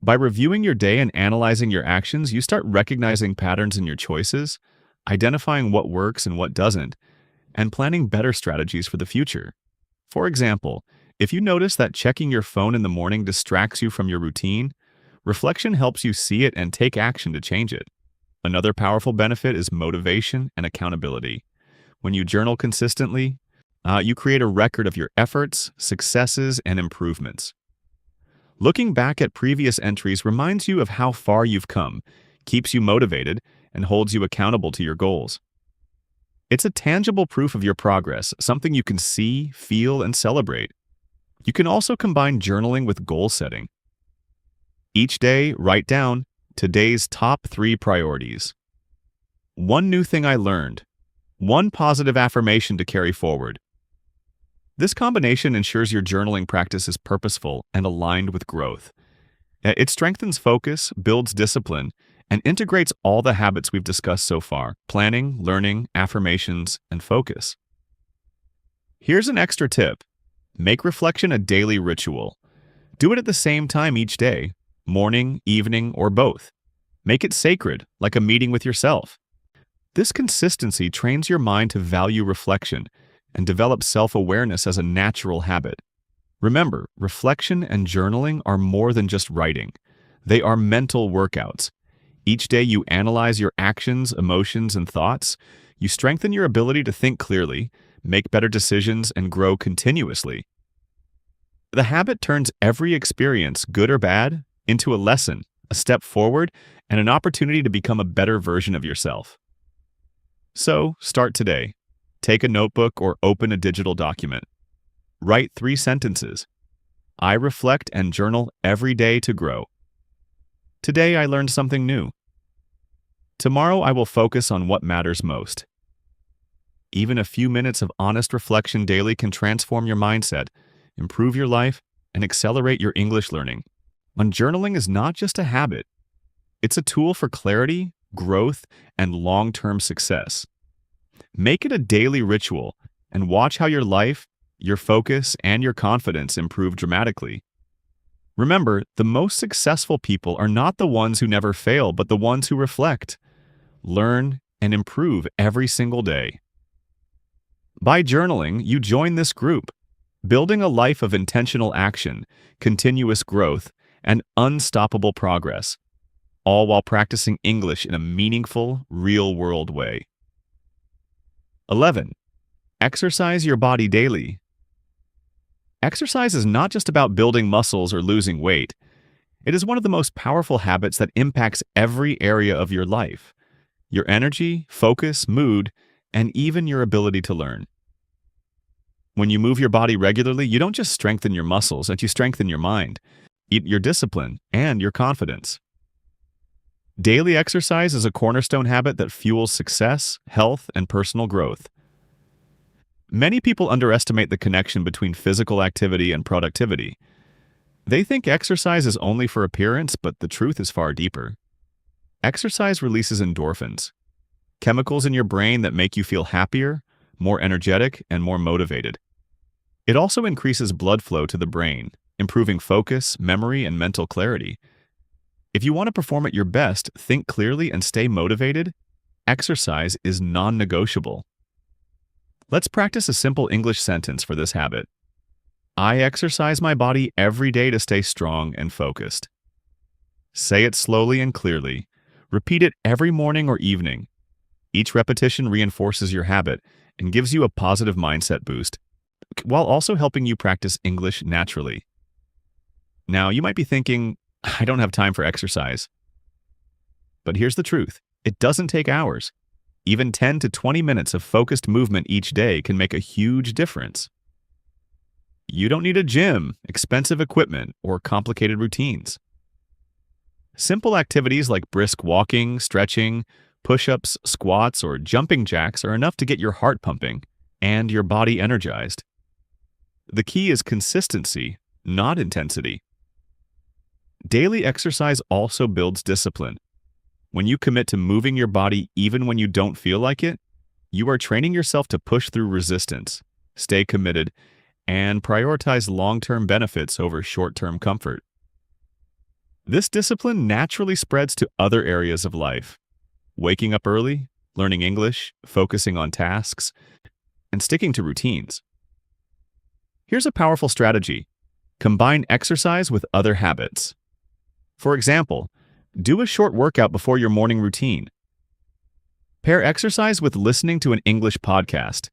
By reviewing your day and analyzing your actions, you start recognizing patterns in your choices, identifying what works and what doesn't, and planning better strategies for the future. For example, if you notice that checking your phone in the morning distracts you from your routine, reflection helps you see it and take action to change it. Another powerful benefit is motivation and accountability. When you journal consistently, you create a record of your efforts, successes, and improvements. Looking back at previous entries reminds you of how far you've come, keeps you motivated, and holds you accountable to your goals. It's a tangible proof of your progress, something you can see, feel, and celebrate. You can also combine journaling with goal setting. Each day, write down today's top 3 priorities. One new thing I learned. One positive affirmation to carry forward. This combination ensures your journaling practice is purposeful and aligned with growth. It strengthens focus, builds discipline, and integrates all the habits we've discussed so far: planning, learning, affirmations, and focus. Here's an extra tip. Make reflection a daily ritual. Do it at the same time each day, morning, evening, or both. Make it sacred, like a meeting with yourself. This consistency trains your mind to value reflection and develop self-awareness as a natural habit. Remember, reflection and journaling are more than just writing. They are mental workouts. Each day you analyze your actions, emotions, and thoughts. You strengthen your ability to think clearly, make better decisions, and grow continuously. The habit turns every experience, good or bad, into a lesson, a step forward, and an opportunity to become a better version of yourself. So, start today. Take a notebook or open a digital document. Write 3 sentences. I reflect and journal every day to grow. Today I learned something new. Tomorrow I will focus on what matters most. Even a few minutes of honest reflection daily can transform your mindset, improve your life, and accelerate your English learning. And journaling is not just a habit. It's a tool for clarity, growth, and long-term success. Make it a daily ritual and watch how your life, your focus, and your confidence improve dramatically. Remember, the most successful people are not the ones who never fail, but the ones who reflect, learn, and improve every single day. By journaling, you join this group, building a life of intentional action, continuous growth, and unstoppable progress, all while practicing English in a meaningful, real-world way. 11. Exercise your body daily. Exercise is not just about building muscles or losing weight. It is one of the most powerful habits that impacts every area of your life: your energy, focus, mood, and even your ability to learn. When you move your body regularly, you don't just strengthen your muscles, but you strengthen your mind, your discipline, and your confidence. Daily exercise is a cornerstone habit that fuels success, health, and personal growth. Many people underestimate the connection between physical activity and productivity. They think exercise is only for appearance, but the truth is far deeper. Exercise releases endorphins, chemicals in your brain that make you feel happier, more energetic, and more motivated. It also increases blood flow to the brain, improving focus, memory, and mental clarity. If you want to perform at your best, think clearly, and stay motivated, exercise is non-negotiable. Let's practice a simple English sentence for this habit. I exercise my body every day to stay strong and focused. Say it slowly and clearly. Repeat it every morning or evening. Each repetition reinforces your habit and gives you a positive mindset boost, while also helping you practice English naturally. Now, you might be thinking, I don't have time for exercise. But here's the truth. It doesn't take hours. Even 10 to 20 minutes of focused movement each day can make a huge difference. You don't need a gym, expensive equipment, or complicated routines. Simple activities like brisk walking, stretching, push-ups, squats, or jumping jacks are enough to get your heart pumping and your body energized. The key is consistency, not intensity. Daily exercise also builds discipline. When you commit to moving your body even when you don't feel like it, you are training yourself to push through resistance, stay committed, and prioritize long-term benefits over short-term comfort. This discipline naturally spreads to other areas of life. Waking up early, learning English, focusing on tasks, and sticking to routines. Here's a powerful strategy. Combine exercise with other habits. For example, do a short workout before your morning routine. Pair exercise with listening to an English podcast.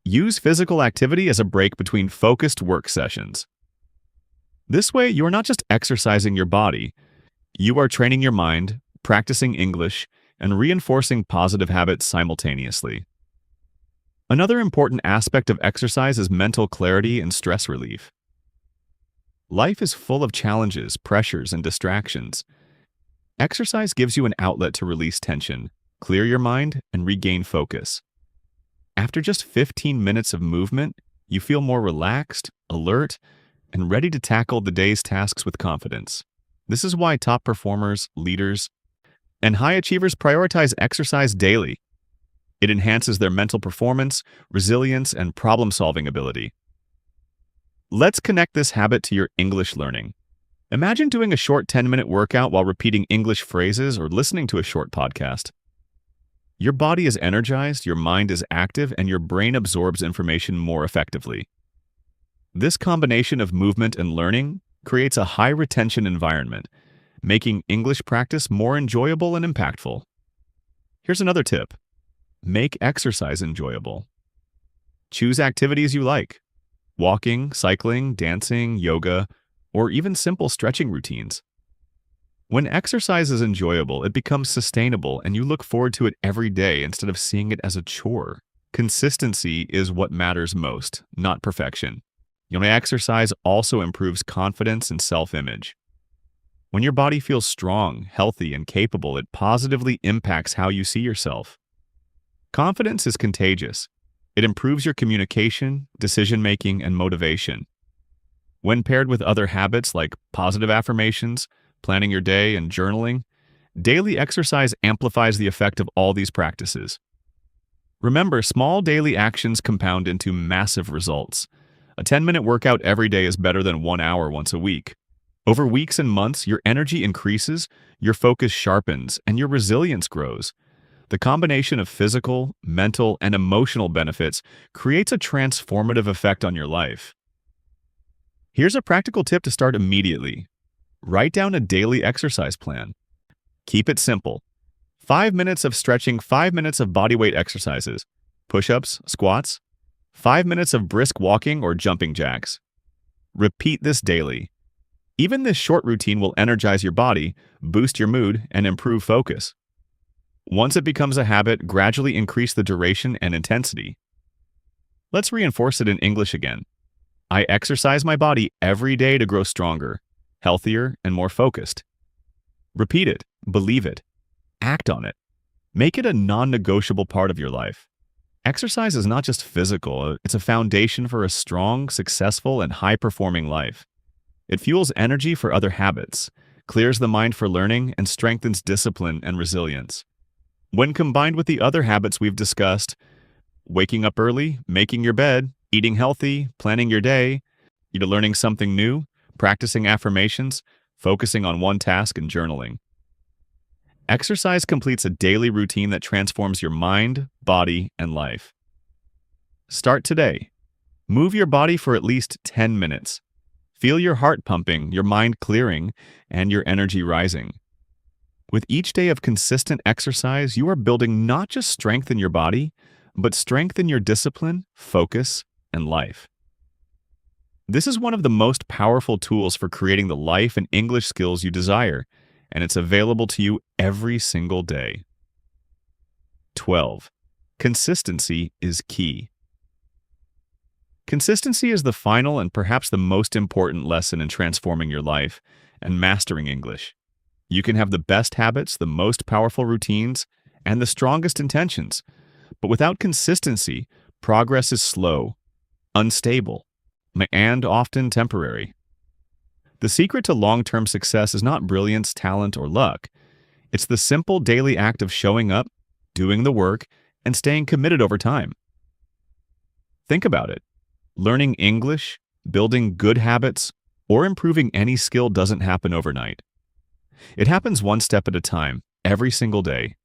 Use physical activity as a break between focused work sessions. This way, you are not just exercising your body, you are training your mind, practicing English, and reinforcing positive habits simultaneously. Another important aspect of exercise is mental clarity and stress relief. Life is full of challenges, pressures, and distractions. Exercise gives you an outlet to release tension, clear your mind, and regain focus. After just 15 minutes of movement, you feel more relaxed, alert, and ready to tackle the day's tasks with confidence. This is why top performers, leaders, and high achievers prioritize exercise daily. It enhances their mental performance, resilience, and problem-solving ability. Let's connect this habit to your English learning. Imagine doing a short 10-minute workout while repeating English phrases or listening to a short podcast. Your body is energized, your mind is active, and your brain absorbs information more effectively. This combination of movement and learning creates a high-retention environment, making English practice more enjoyable and impactful. Here's another tip. Make exercise enjoyable. Choose activities you like. Walking, cycling, dancing, yoga, or even simple stretching routines. When exercise is enjoyable, it becomes sustainable and you look forward to it every day instead of seeing it as a chore. Consistency is what matters most, not perfection. Exercise also improves confidence and self-image. When your body feels strong, healthy, and capable, it positively impacts how you see yourself. Confidence is contagious. It improves your communication, decision-making, and motivation. When paired with other habits like positive affirmations, planning your day, and journaling, daily exercise amplifies the effect of all these practices. Remember, small daily actions compound into massive results. A 10-minute workout every day is better than 1 hour once a week. Over weeks and months, your energy increases, your focus sharpens, and your resilience grows. The combination of physical, mental, and emotional benefits creates a transformative effect on your life. Here's a practical tip to start immediately. Write down a daily exercise plan. Keep it simple. 5 minutes of stretching, 5 minutes of bodyweight exercises, push-ups, squats, 5 minutes of brisk walking or jumping jacks. Repeat this daily. Even this short routine will energize your body, boost your mood, and improve focus. Once it becomes a habit, gradually increase the duration and intensity. Let's reinforce it in English again. I exercise my body every day to grow stronger, healthier, and more focused. Repeat it, believe it, act on it. Make it a non-negotiable part of your life. Exercise is not just physical, it's a foundation for a strong, successful, and high-performing life. It fuels energy for other habits, clears the mind for learning, and strengthens discipline and resilience. When combined with the other habits we've discussed, waking up early, making your bed, eating healthy, planning your day, learning something new, practicing affirmations, focusing on one task, and journaling. Exercise completes a daily routine that transforms your mind, body, and life. Start today. Move your body for at least 10 minutes. Feel your heart pumping, your mind clearing, and your energy rising. With each day of consistent exercise, you are building not just strength in your body, but strength in your discipline, focus, and life. This is one of the most powerful tools for creating the life and English skills you desire, and it's available to you every single day. 12. Consistency is key. Consistency is the final and perhaps the most important lesson in transforming your life and mastering English. You can have the best habits, the most powerful routines, and the strongest intentions, but without consistency, progress is slow, unstable, and often temporary. The secret to long-term success is not brilliance, talent, or luck. It's the simple daily act of showing up, doing the work, and staying committed over time. Think about it. Learning English, building good habits, or improving any skill doesn't happen overnight. It happens one step at a time, every single day.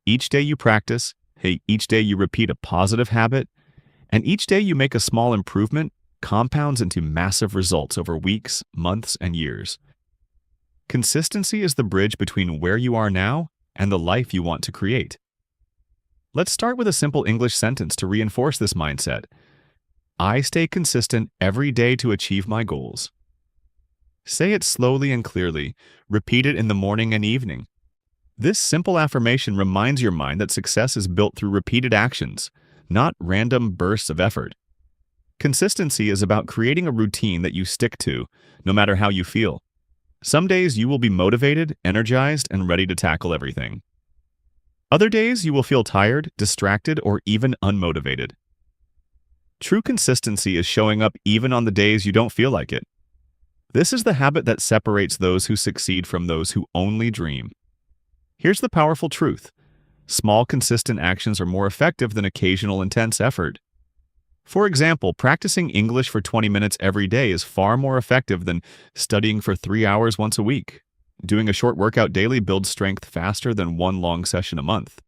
Each day you practice, each day you repeat a positive habit, and each day you make a small improvement compounds into massive results over weeks, months, and years. Consistency is the bridge between where you are now and the life you want to create. Let's start with a simple English sentence to reinforce this mindset. I stay consistent every day to achieve my goals. Say it slowly and clearly. Repeat it in the morning and evening. This simple affirmation reminds your mind that success is built through repeated actions, not random bursts of effort. Consistency is about creating a routine that you stick to, no matter how you feel. Some days you will be motivated, energized, and ready to tackle everything. Other days you will feel tired, distracted, or even unmotivated. True consistency is showing up even on the days you don't feel like it. This is the habit that separates those who succeed from those who only dream. Here's the powerful truth. Small, consistent actions are more effective than occasional intense effort. For example, practicing English for 20 minutes every day is far more effective than studying for 3 hours once a week. Doing a short workout daily builds strength faster than one long session a month.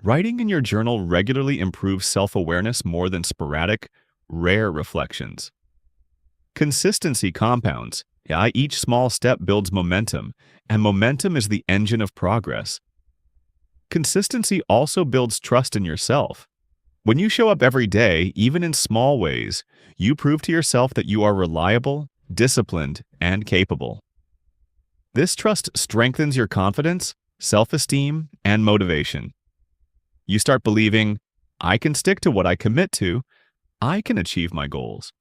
Writing in your journal regularly improves self-awareness more than sporadic, rare reflections. Consistency compounds. Each small step builds momentum, and momentum is the engine of progress. Consistency also builds trust in yourself. When you show up every day, even in small ways, you prove to yourself that you are reliable, disciplined, and capable. This trust strengthens your confidence, self-esteem, and motivation. You start believing, I can stick to what I commit to. I can achieve my goals.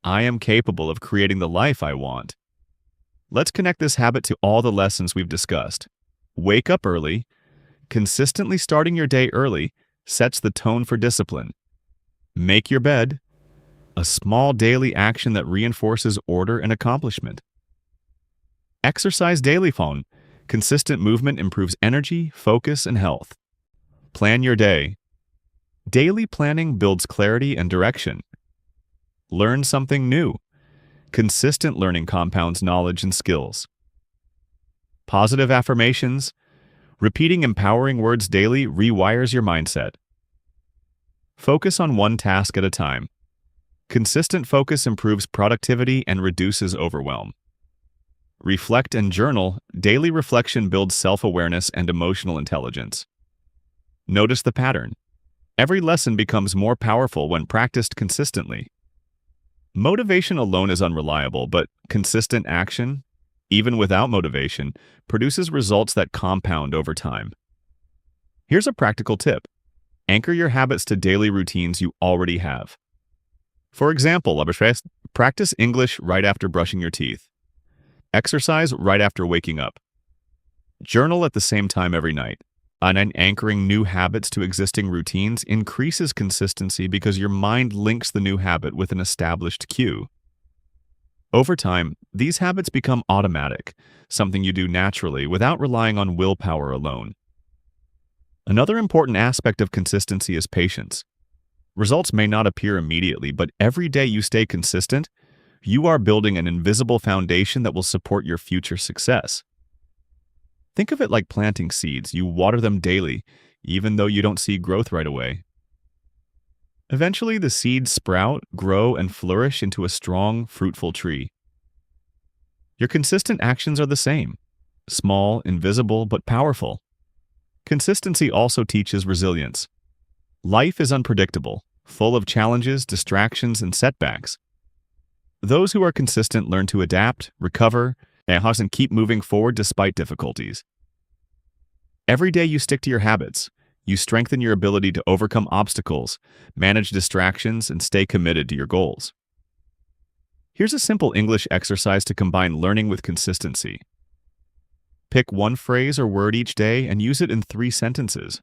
I am capable of creating the life I want. Let's connect this habit to all the lessons we've discussed. Wake up early. Consistently starting your day early sets the tone for discipline. Make your bed, a small daily action that reinforces order and accomplishment. Exercise daily. Consistent movement improves energy, focus, and health. Plan your day. Daily planning builds clarity and direction. Learn something new. Consistent learning compounds knowledge and skills. Positive affirmations. Repeating empowering words daily rewires your mindset. Focus on one task at a time. Consistent focus improves productivity and reduces overwhelm. Reflect and journal. Daily reflection builds self-awareness and emotional intelligence. Notice the pattern. Every lesson becomes more powerful when practiced consistently. Motivation alone is unreliable, but consistent action, even without motivation, produces results that compound over time. Here's a practical tip. Anchor your habits to daily routines you already have. For example, practice English right after brushing your teeth. Exercise right after waking up. Journal at the same time every night. And anchoring new habits to existing routines increases consistency because your mind links the new habit with an established cue. Over time, these habits become automatic, something you do naturally without relying on willpower alone. Another important aspect of consistency is patience. Results may not appear immediately, but every day you stay consistent, you are building an invisible foundation that will support your future success. Think of it like planting seeds. You water them daily, even though you don't see growth right away. Eventually, the seeds sprout, grow, and flourish into a strong, fruitful tree. Your consistent actions are the same. Small, invisible, but powerful. Consistency also teaches resilience. Life is unpredictable, full of challenges, distractions, and setbacks. Those who are consistent learn to adapt, recover, and keep moving forward despite difficulties. Every day you stick to your habits, you strengthen your ability to overcome obstacles, manage distractions, and stay committed to your goals. Here's a simple English exercise to combine learning with consistency. Pick one phrase or word each day and use it in 3 sentences.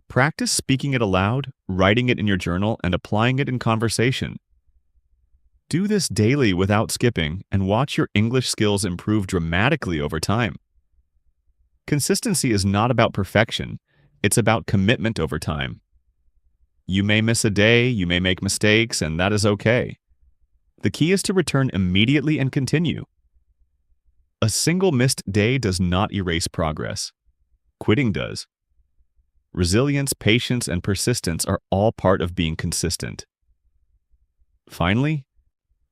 Practice speaking it aloud, writing it in your journal, and applying it in conversation. Do this daily without skipping and watch your English skills improve dramatically over time. Consistency is not about perfection. It's about commitment over time. You may miss a day, you may make mistakes, and that is okay. The key is to return immediately and continue. A single missed day does not erase progress. Quitting does. Resilience, patience, and persistence are all part of being consistent. Finally,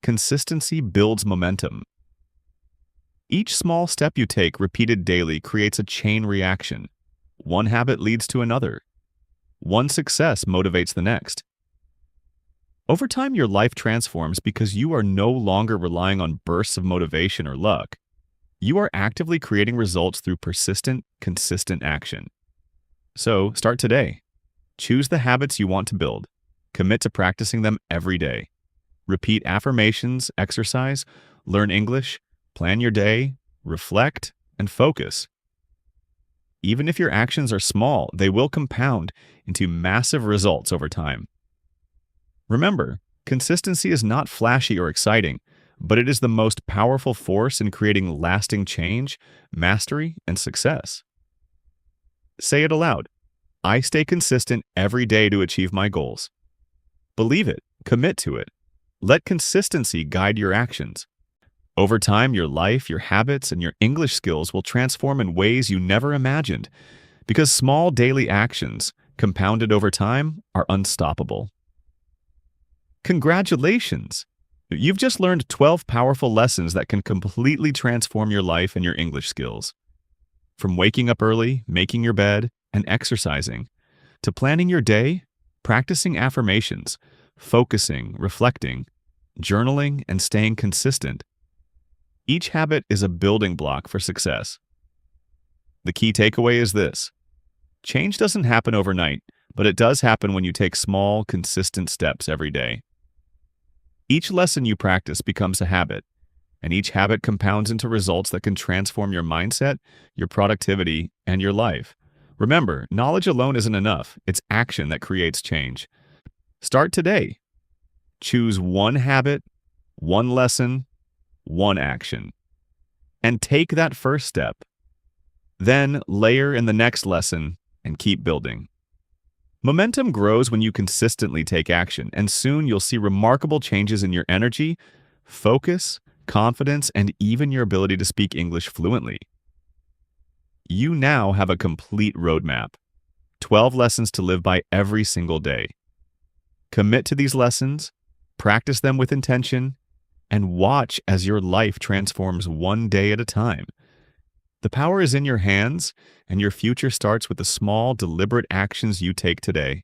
consistency builds momentum. Each small step you take repeated daily creates a chain reaction. One habit leads to another. One success motivates the next. Over time, your life transforms because you are no longer relying on bursts of motivation or luck. You are actively creating results through persistent, consistent action. So, start today. Choose the habits you want to build. Commit to practicing them every day. Repeat affirmations, exercise, learn English, plan your day, reflect, and focus. Even if your actions are small, they will compound into massive results over time. Remember, consistency is not flashy or exciting, but it is the most powerful force in creating lasting change, mastery, and success. Say it aloud. I stay consistent every day to achieve my goals. Believe it. Commit to it. Let consistency guide your actions. Over time, your life, your habits, and your English skills will transform in ways you never imagined, because small daily actions, compounded over time, are unstoppable. Congratulations! You've just learned 12 powerful lessons that can completely transform your life and your English skills. From waking up early, making your bed, and exercising, to planning your day, practicing affirmations, focusing, reflecting, journaling, and staying consistent. Each habit is a building block for success. The key takeaway is this: change doesn't happen overnight, but it does happen when you take small, consistent steps every day. Each lesson you practice becomes a habit, and each habit compounds into results that can transform your mindset, your productivity, and your life. Remember, knowledge alone isn't enough. It's action that creates change. Start today. Choose one habit, one lesson, one action, and take that first step. Then layer in the next lesson and keep building. Momentum grows when you consistently take action, and soon you'll see remarkable changes in your energy, focus, confidence, and even your ability to speak English fluently. You now have a complete roadmap, 12 lessons to live by every single day. Commit to these lessons, practice them with intention, and watch as your life transforms one day at a time. The power is in your hands, and your future starts with the small, deliberate actions you take today.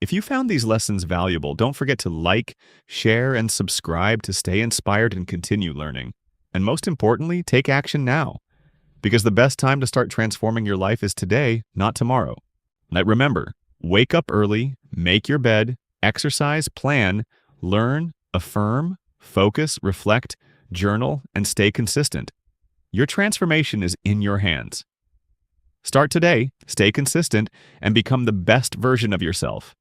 If you found these lessons valuable, don't forget to like, share, and subscribe to stay inspired and continue learning. And most importantly, take action now, because the best time to start transforming your life is today, not tomorrow. Now remember, wake up early, make your bed, exercise, plan, learn, affirm, focus, reflect, journal, and stay consistent. Your transformation is in your hands. Start today, stay consistent, and become the best version of yourself.